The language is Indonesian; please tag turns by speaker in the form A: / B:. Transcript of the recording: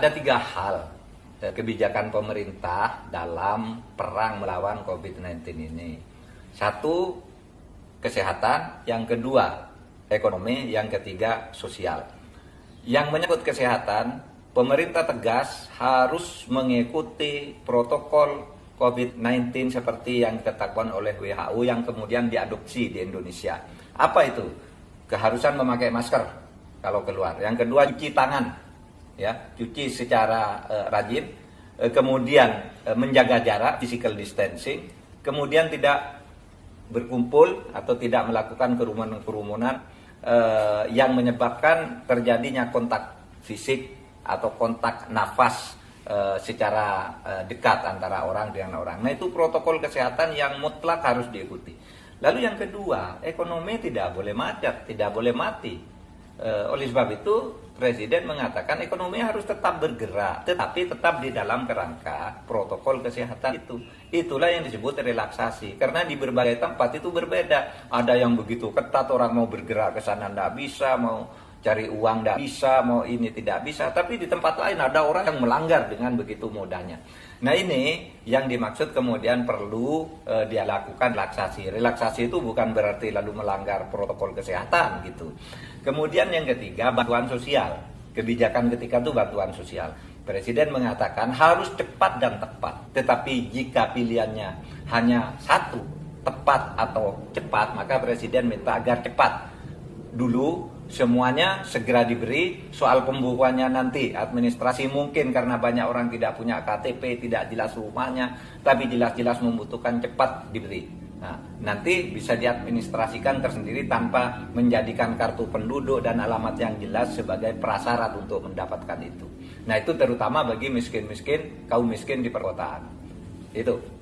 A: ada 3 hal kebijakan pemerintah dalam perang melawan COVID-19 ini. 1, kesehatan, yang kedua ekonomi, yang ketiga sosial. Yang menyangkut kesehatan, pemerintah tegas harus mengikuti protokol COVID-19 seperti yang ditetapkan oleh WHO yang kemudian diadopsi di Indonesia. Apa itu? Keharusan memakai masker kalau keluar. Yang kedua, cuci tangan, ya, cuci secara rajin. Kemudian menjaga jarak, physical distancing. Kemudian tidak berkumpul atau tidak melakukan kerumunan-kerumunan yang menyebabkan terjadinya kontak fisik atau kontak nafas secara dekat antara orang dengan orang. Nah, itu protokol kesehatan yang mutlak harus diikuti. Lalu yang kedua, ekonomi tidak boleh macet, tidak boleh mati. Oleh sebab itu, Presiden mengatakan ekonomi harus tetap bergerak, tetapi tetap di dalam kerangka protokol kesehatan itu. Itulah yang disebut relaksasi. Karena di berbagai tempat itu berbeda. Ada yang begitu ketat, orang mau bergerak ke sana tidak bisa, mau cari uang tidak bisa, mau ini tidak bisa. Tapi di tempat lain ada orang yang melanggar dengan begitu mudahnya. Nah, ini yang dimaksud kemudian perlu dia lakukan relaksasi. Relaksasi itu bukan berarti lalu melanggar protokol kesehatan gitu. Kemudian yang ketiga, bantuan sosial. Kebijakan ketika itu bantuan sosial. Presiden mengatakan harus cepat dan tepat. Tetapi jika pilihannya hanya satu, tepat atau cepat, maka Presiden minta agar cepat dulu, semuanya segera diberi. Soal pembukuannya nanti administrasi mungkin karena banyak orang tidak punya KTP, tidak jelas rumahnya, tapi jelas-jelas membutuhkan cepat diberi. Nah, nanti bisa diadministrasikan tersendiri tanpa menjadikan kartu penduduk dan alamat yang jelas sebagai prasyarat untuk mendapatkan itu. Nah, itu terutama bagi miskin-miskin, kaum miskin di perkotaan. Itu.